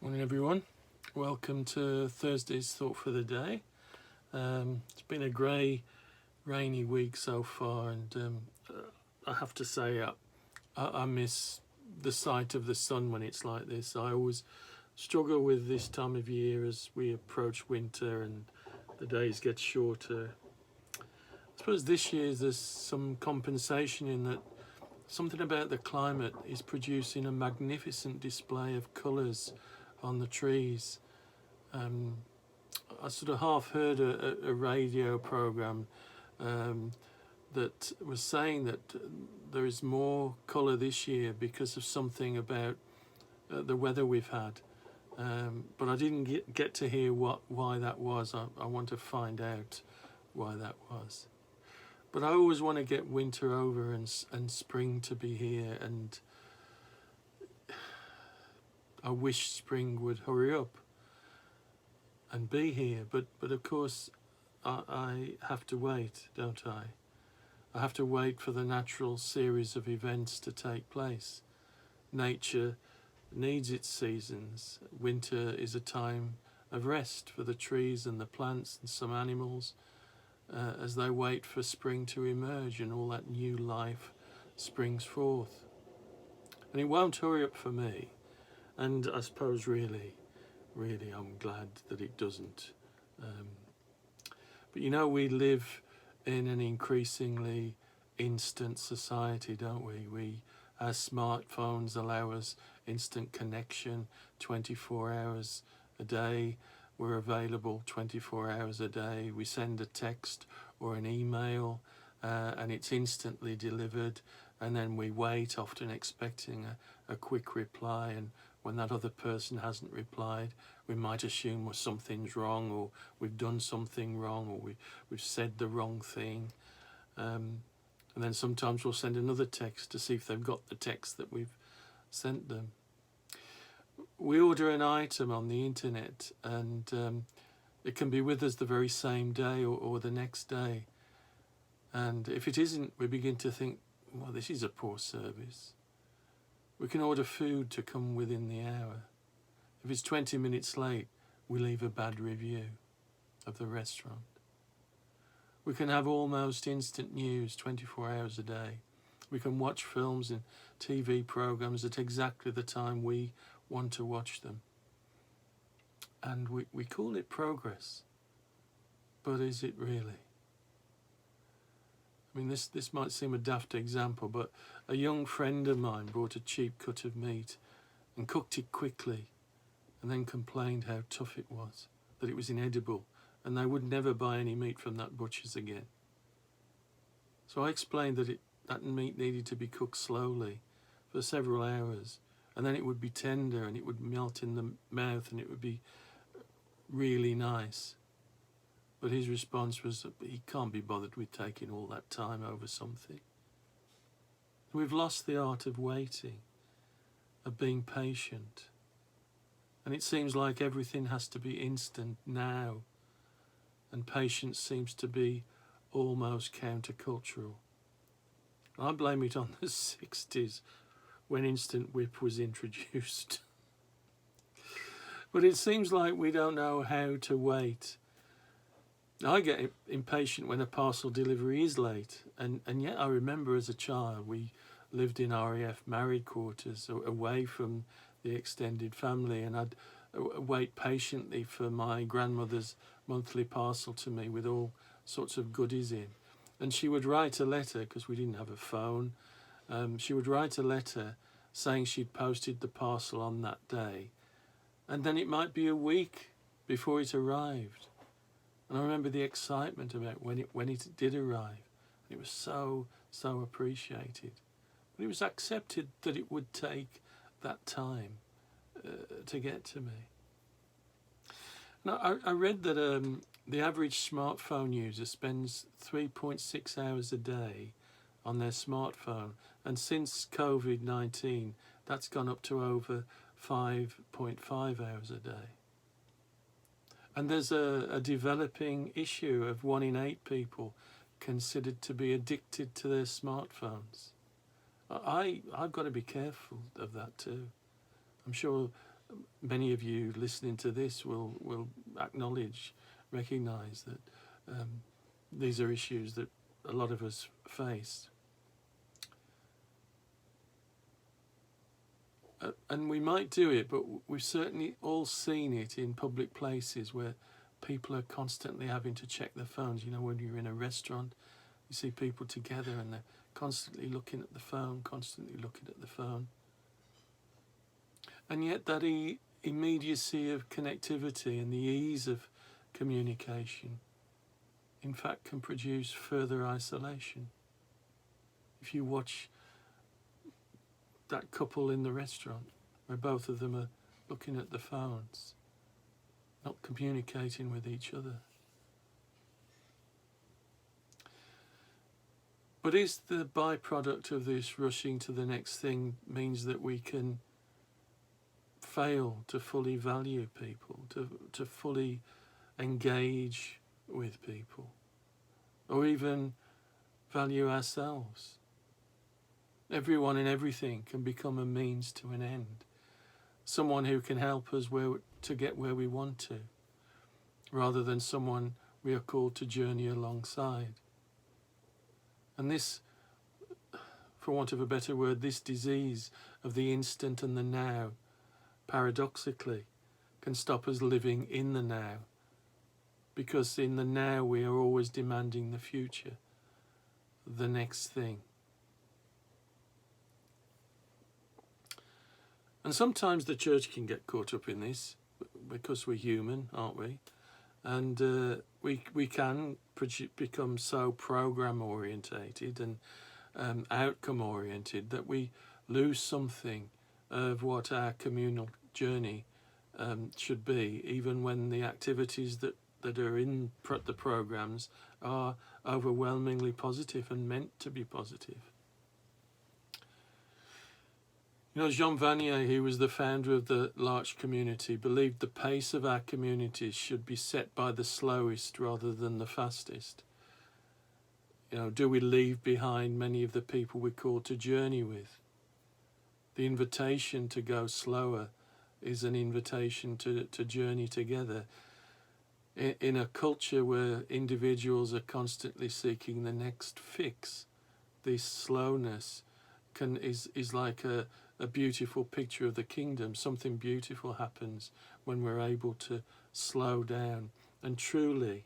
Morning everyone, welcome to Thursday's Thought for the Day. It's been a grey, rainy week so far, and I have to say I miss the sight of the sun when it's like this. I always struggle with this time of year as we approach winter and the days get shorter. I suppose this year there's some compensation in that something about the climate is producing a magnificent display of colours on the trees. I sort of half heard a radio program that was saying that there is more colour this year because of something about the weather we've had. But I didn't get to hear why that was. I want to find out why that was. But I always want to get winter over and spring to be here, and I wish spring would hurry up and be here, but of course I have to wait, don't I? I have to wait for the natural series of events to take place. Nature needs its seasons. Winter is a time of rest for the trees and the plants and some animals as they wait for spring to emerge and all that new life springs forth. And it won't hurry up for me. And I suppose really I'm glad that it doesn't. But you know, we live in an increasingly instant society, don't we? Our smartphones allow us instant connection 24 hours a day. We're available 24 hours a day. We send a text or an email and it's instantly delivered, and then we wait, often expecting a quick reply, and when that other person hasn't replied, we might assume something's wrong, or we've done something wrong, or we've said the wrong thing. And then sometimes we'll send another text to see if they've got the text that we've sent them. We order an item on the internet, and it can be with us the very same day or the next day. And if it isn't, we begin to think, well, this is a poor service. We can order food to come within the hour. If it's 20 minutes late, we leave a bad review of the restaurant. We can have almost instant news 24 hours a day. We can watch films and TV programs at exactly the time we want to watch them. And we call it progress. But is it really? I mean, this might seem a daft example, but a young friend of mine bought a cheap cut of meat and cooked it quickly, and then complained how tough it was, that it was inedible, and they would never buy any meat from that butcher's again. So I explained that that meat needed to be cooked slowly for several hours, and then it would be tender and it would melt in the mouth and it would be really nice. But his response was that he can't be bothered with taking all that time over something. We've lost the art of waiting, of being patient. And it seems like everything has to be instant now. And patience seems to be almost countercultural. I blame it on the 60s when Instant Whip was introduced. But it seems like we don't know how to wait. I get impatient when a parcel delivery is late, and yet I remember as a child we lived in RAF married quarters away from the extended family, and I'd wait patiently for my grandmother's monthly parcel to me with all sorts of goodies in. And she would write a letter, because we didn't have a phone, she would write a letter saying she'd posted the parcel on that day, and then it might be a week before it arrived. And I remember the excitement about when it did arrive. It was so appreciated. But it was accepted that it would take that time to get to me. Now, I read that the average smartphone user spends 3.6 hours a day on their smartphone. And since COVID-19, that's gone up to over 5.5 hours a day. And there's a developing issue of 1 in 8 people considered to be addicted to their smartphones. I've got to be careful of that too. I'm sure many of you listening to this will acknowledge, recognise that these are issues that a lot of us face. And we might do it, but we've certainly all seen it in public places where people are constantly having to check their phones. You know, when you're in a restaurant, you see people together and they're constantly looking at the phone, And yet that immediacy of connectivity and the ease of communication, in fact, can produce further isolation. If you watch that couple in the restaurant, where both of them are looking at the phones, not communicating with each other. But is the byproduct of this rushing to the next thing means that we can fail to fully value people, to fully engage with people, or even value ourselves? Everyone and everything can become a means to an end. Someone who can help us to get where we want to, rather than someone we are called to journey alongside. And this, for want of a better word, this disease of the instant and the now, paradoxically, can stop us living in the now, because in the now we are always demanding the future, the next thing. And sometimes the church can get caught up in this, because we're human, aren't we? And we can become so program orientated and outcome oriented that we lose something of what our communal journey should be, even when the activities that are in the programs are overwhelmingly positive and meant to be positive. You know, Jean Vanier, who was the founder of the L'Arche community, believed the pace of our communities should be set by the slowest rather than the fastest. You know, do we leave behind many of the people we're called to journey with? The invitation to go slower is an invitation to journey together. In a culture where individuals are constantly seeking the next fix, this slowness is like a beautiful picture of the kingdom. Something beautiful happens when we're able to slow down and truly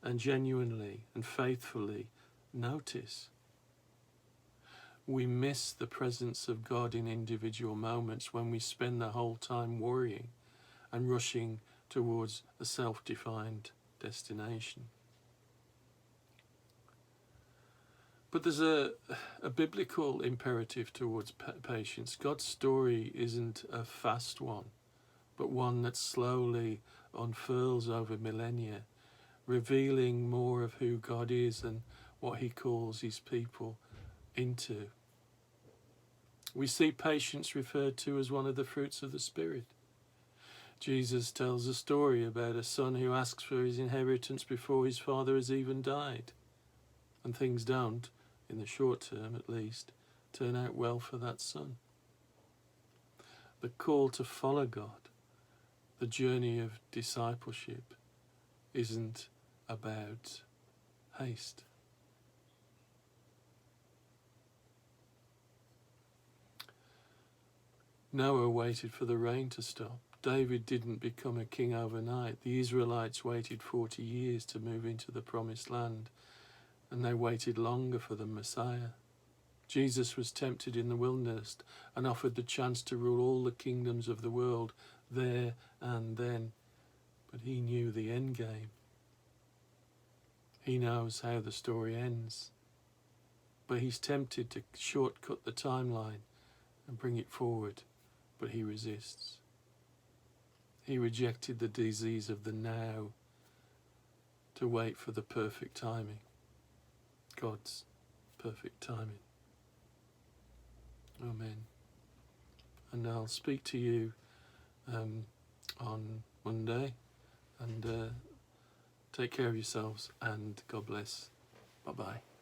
and genuinely and faithfully notice. We miss the presence of God in individual moments when we spend the whole time worrying and rushing towards a self-defined destination. But there's a biblical imperative towards patience. God's story isn't a fast one, but one that slowly unfurls over millennia, revealing more of who God is and what he calls his people into. We see patience referred to as one of the fruits of the Spirit. Jesus tells a story about a son who asks for his inheritance before his father has even died. And things don't, in the short term at least, turn out well for that son. The call to follow God, the journey of discipleship, isn't about haste. Noah waited for the rain to stop. David didn't become a king overnight. The Israelites waited 40 years to move into the promised land, and they waited longer for the Messiah. Jesus was tempted in the wilderness and offered the chance to rule all the kingdoms of the world there and then, but he knew the end game. He knows how the story ends, but he's tempted to shortcut the timeline and bring it forward, but he resists. He rejected the disease of the now to wait for the perfect timing, God's perfect timing. Amen. And I'll speak to you on Monday, and take care of yourselves, and God bless. Bye-bye.